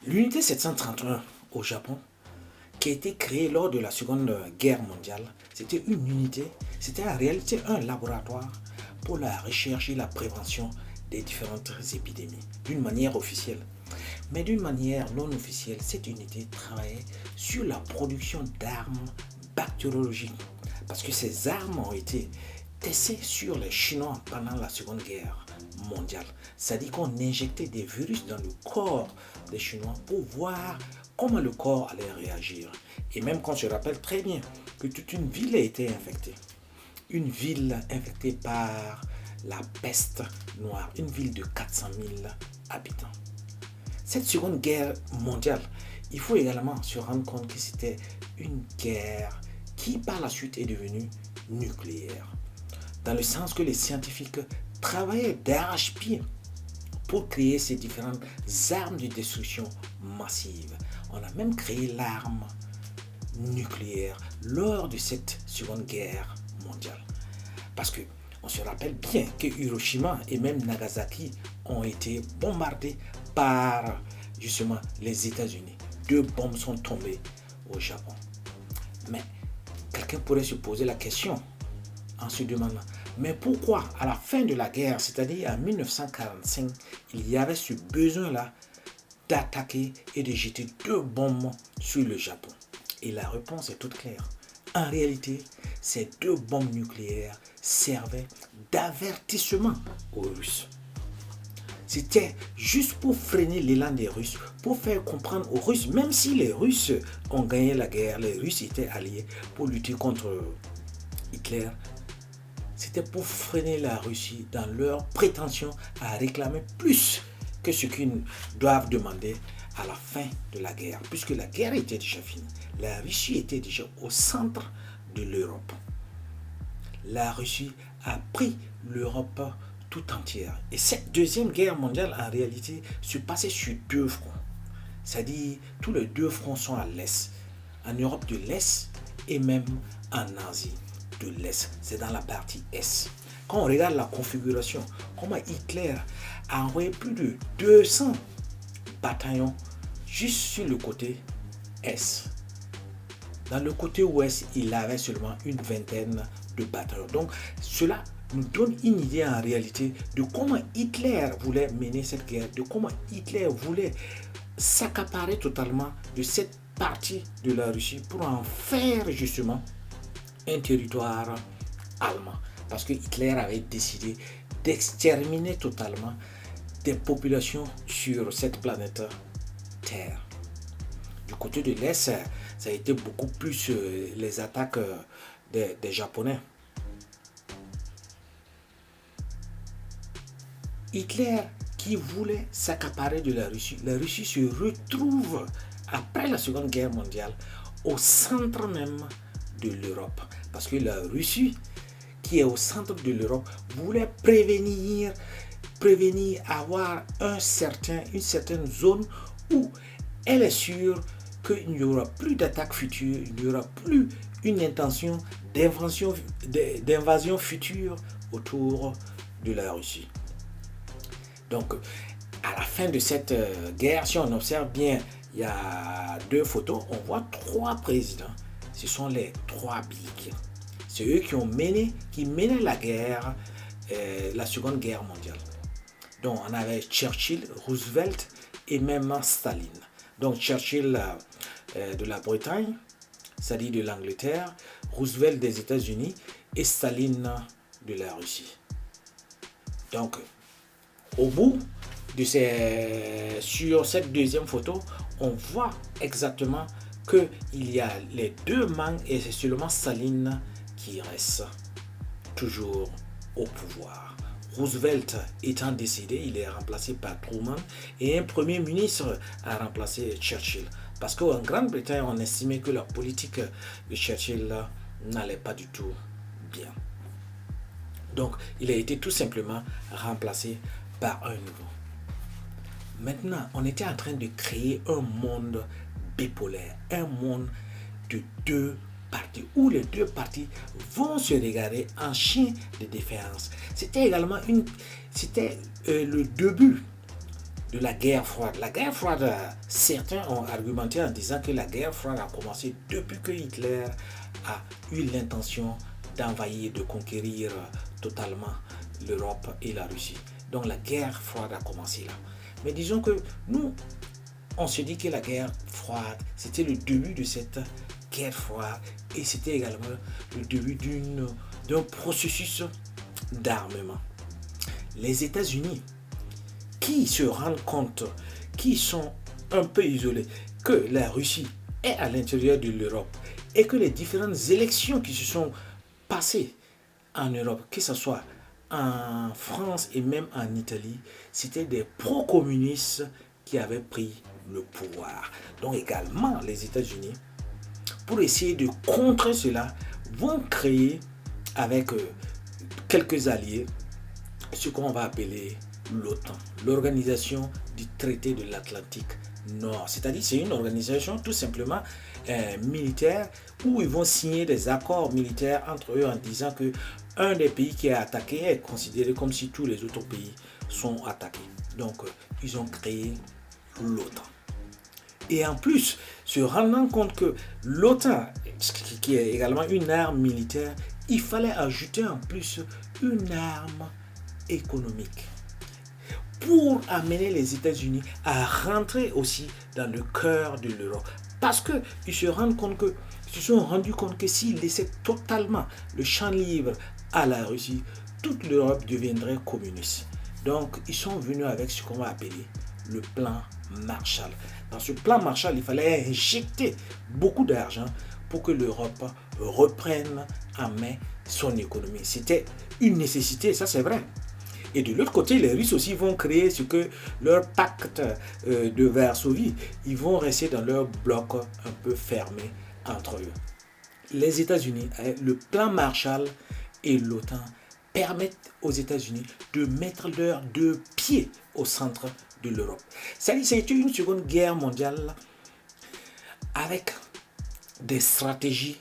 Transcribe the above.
L'unité 731 au Japon, qui a été créée lors de la Seconde Guerre mondiale, c'était une unité, c'était en réalité un laboratoire pour la recherche et la prévention des différentes épidémies, d'une manière officielle. Mais d'une manière non officielle, cette unité travaillait sur la production d'armes bactériologiques, parce que ces armes ont été testées sur les Chinois pendant la Seconde Guerre mondiale. C'est-à-dire qu'on injectait des virus dans le corps des Chinois pour voir comment le corps allait réagir. Et même qu'on se rappelle très bien que toute une ville a été infectée. Une ville infectée par la peste noire, une ville de 400 000 habitants. Cette seconde guerre mondiale, il faut également se rendre compte que c'était une guerre qui par la suite est devenue nucléaire. Dans le sens que les scientifiques travaillaient d'arrache-pied pour créer ces différentes armes de destruction massive. On a même créé l'arme nucléaire lors de cette seconde guerre mondiale. Parce que on se rappelle bien que Hiroshima et même Nagasaki ont été bombardés par justement les États-Unis. 2 bombes sont tombées au Japon. Mais quelqu'un pourrait se poser la question en se demandant, mais pourquoi à la fin de la guerre, c'est-à-dire en 1945, il y avait ce besoin-là d'attaquer et de jeter 2 bombes sur le Japon? Et la réponse est toute claire. En réalité, ces 2 bombes nucléaires servaient d'avertissement aux Russes. C'était juste pour freiner l'élan des Russes, pour faire comprendre aux Russes, même si les Russes ont gagné la guerre, les Russes étaient alliés pour lutter contre Hitler. C'était pour freiner la Russie dans leur prétention à réclamer plus que ce qu'ils doivent demander à la fin de la guerre, puisque la guerre était déjà finie. La Russie était déjà au centre de l'Europe. La Russie a pris l'Europe tout entière. Et cette deuxième guerre mondiale, en réalité, se passait sur 2 fronts. C'est-à-dire, tous les 2 fronts sont à l'Est. En Europe de l'Est et même en Asie de l'Est. C'est dans la partie Est. Quand on regarde la configuration, comment Hitler a envoyé plus de 200 bataillons juste sur le côté Est. Dans le côté Ouest, il avait seulement une vingtaine de bataillons. Donc, cela nous donne une idée en réalité de comment Hitler voulait mener cette guerre, de comment Hitler voulait s'accaparer totalement de cette partie de la Russie pour en faire justement un territoire allemand. Parce que Hitler avait décidé d'exterminer totalement des populations sur cette planète Terre. Du côté de l'Est, ça a été beaucoup plus les attaques des Japonais. Hitler qui voulait s'accaparer de la Russie se retrouve après la Seconde Guerre mondiale au centre même de l'Europe. Parce que la Russie, qui est au centre de l'Europe, voulait prévenir avoir une certaine zone où elle est sûre qu'il n'y aura plus d'attaques futures, il n'y aura plus une intention d'invasion future autour de la Russie. Donc, à la fin de cette guerre, si on observe bien, il y a 2 photos, on voit 3 présidents. Ce sont les 3 bigs. C'est eux qui menaient la guerre, la Seconde Guerre mondiale. Donc, on avait Churchill, Roosevelt et même Staline. Donc, Churchill de la Bretagne, c'est-à-dire de l'Angleterre, Roosevelt des États-Unis et Staline de la Russie. Donc, au bout de sur cette deuxième photo, on voit exactement qu'il y a les 2 mains et c'est seulement Staline qui reste toujours au pouvoir. Roosevelt étant décédé, il est remplacé par Truman et un premier ministre a remplacé Churchill. Parce qu'en Grande-Bretagne, on estimait que la politique de Churchill n'allait pas du tout bien. Donc, il a été tout simplement remplacé par un nouveau. Maintenant, on était en train de créer un monde bipolaire, un monde de 2 parties, où les 2 parties vont se regarder en chien de défense. C'était également le début de la guerre froide. La guerre froide, certains ont argumenté en disant que la guerre froide a commencé depuis que Hitler a eu l'intention d'envahir, de conquérir totalement l'Europe et la Russie. Donc la guerre froide a commencé là. Mais disons que nous, on se dit que la guerre froide, c'était le début de cette guerre froide et c'était également le début d'un processus d'armement. Les États-Unis, qui se rendent compte, qui sont un peu isolés, que la Russie est à l'intérieur de l'Europe et que les différentes élections qui se sont passées en Europe, que ce soit en France et même en Italie, c'était des pro-communistes qui avaient pris le pouvoir. Donc également, les États-Unis, pour essayer de contrer cela, vont créer avec quelques alliés ce qu'on va appeler l'OTAN, l'Organisation du traité de l'Atlantique Nord. C'est-à-dire c'est une organisation tout simplement militaire où ils vont signer des accords militaires entre eux en disant que un des pays qui est attaqué est considéré comme si tous les autres pays sont attaqués. Donc ils ont créé l'OTAN. Et en plus, se rendant compte que l'OTAN, qui est également une arme militaire, il fallait ajouter en plus une arme économique pour amener les États-Unis à rentrer aussi dans le cœur de l'Europe. Parce qu'ils se sont rendus compte que s'ils laissaient totalement le champ libre à la Russie, toute l'Europe deviendrait communiste. Donc, ils sont venus avec ce qu'on va appeler le plan Marshall. Dans ce plan Marshall, il fallait injecter beaucoup d'argent pour que l'Europe reprenne en main son économie. C'était une nécessité, ça c'est vrai. Et de l'autre côté, les Russes aussi vont créer ce que leur pacte de Varsovie. Ils vont rester dans leur bloc un peu fermé entre eux. Les États-Unis, le plan Marshall et l'OTAN permettent aux États-Unis de mettre leurs deux pieds au centre de l'Europe. C'est une seconde guerre mondiale avec des stratégies